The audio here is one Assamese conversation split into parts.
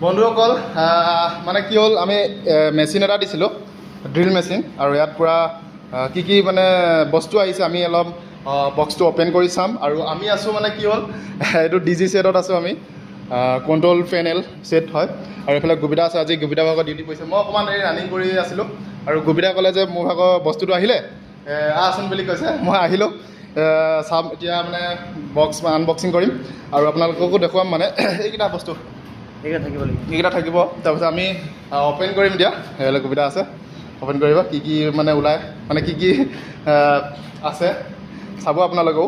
বন্ধুসকল মানে কি হ'ল আমি মেচিন এটা দিছিলোঁ ড্ৰিল মেচিন আৰু ইয়াত পূৰা কি কি মানে বস্তু আহিছে আমি অলপ বক্সটো অ'পেন কৰি চাম আৰু আমি আছোঁ মানে কি হ'ল এইটো ডিজি ছেটত আছোঁ আমি কণ্ট্ৰল পেনেল ছেট হয় আৰু এইফালে গুবিদা আছে আজি গুবিদা ভাগৰ ডিউটি পৰিছে মই অকণমান এই ৰানিং কৰি আছিলোঁ আৰু গুবিদা ক'লে যে মোৰ ভাগৰ বস্তুটো আহিলে আচোন বুলি কৈছে মই আহিলোঁ চাম এতিয়া মানে বক্স আনবক্সিং কৰিম আৰু আপোনালোককো দেখুৱাম মানে এইকেইটা বস্তু এইকেইটা থাকিব তাৰপিছত আমি অ'পেন কৰিম দিয়া সেইবিলাক সুবিধা আছে অ'পেন কৰিব কি কি মানে ওলায় মানে কি কি আছে চাব আপোনালোকেও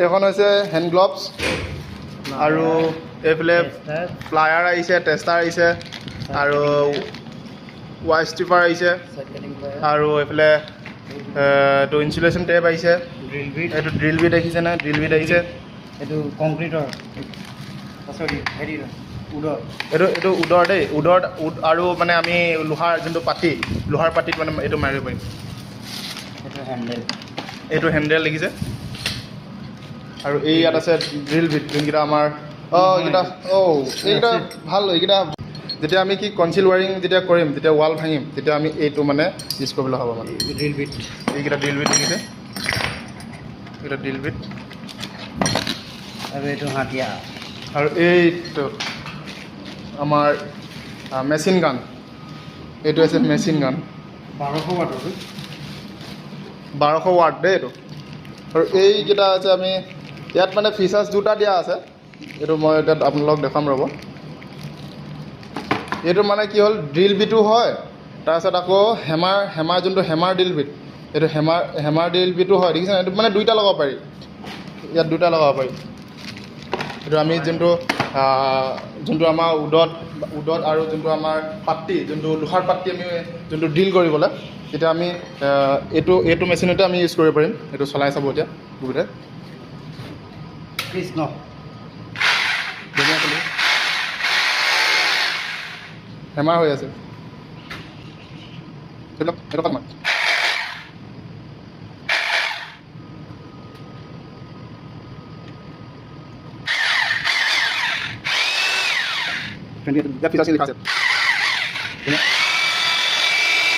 এখন হৈছে হেণ্ড গ্লভছ আৰু এইফালে প্লায়াৰ আহিছে টেষ্টাৰ আহিছে আৰু ৱাই ষ্ট্ৰিপাৰ আহিছে আৰু এইফালে এইটো ইনচুলেশ্যন টেপ আহিছে এইটো ড্ৰিল বিট দেখিছেনে ড্ৰিল বিট আহিছে এইটো কংক্ৰিটৰ এইটো উডৰ দেই উডৰ উড আৰু মানে আমি লোহাৰ যোনটো পাতি লোহাৰ পাতিত মানে এইটো মাৰিব পাৰিম এইটো হেণ্ডেল দেখিছে আৰু এই ইয়াত আছে ড্ৰিল বিট যোনকেইটা আমাৰ এইকেইটা ভাল এইকেইটা যেতিয়া আমি কি কনচিল ৱাৰিং যেতিয়া কৰিম যেতিয়া ৱাল ভাঙিম তেতিয়া আমি এইটো মানে ইউজ কৰিবলৈ হ'ব মানে ড্ৰিল বিট এইকেইটা ড্ৰিল বিট দেখিছে এইকেইটা ড্ৰিল বিট আৰু এইটো হাতীয়া আৰু এইটো আমাৰ মেচিন গান এইটো হৈছে মেচিন গান 1200 ৱাট দেই এইটো আৰু এইকেইটা আছে আমি ইয়াত মানে ফিচাৰ্ছ দুটা দিয়া আছে এইটো মই এতিয়া আপোনালোকক দেখাম ৰ'ব এইটো মানে কি হ'ল ড্ৰিল বিটো হয় তাৰপিছত আকৌ হেমাৰ যোনটো হেমাৰ ড্ৰিল বিট এইটো হেমাৰ ড্ৰিল বিটো হয় দেখিছেনে এইটো মানে দুইটা লগাব পাৰি ইয়াত দুটা লগাব পাৰি এইটো আমি যোনটো আমাৰ উডত আৰু যোনটো আমাৰ পাত্তি যোনটো লোহাৰ পাত্তি আমি যোনটো ড্ৰিল কৰিবলৈ তেতিয়া আমি এইটো মেচিনতে আমি ইউজ কৰিব পাৰিম এইটো চলাই চাব এতিয়া সুবিধা কৃষ্ণ হেমাৰ হৈ আছে ফিচাৰ্ছ লিখা আছে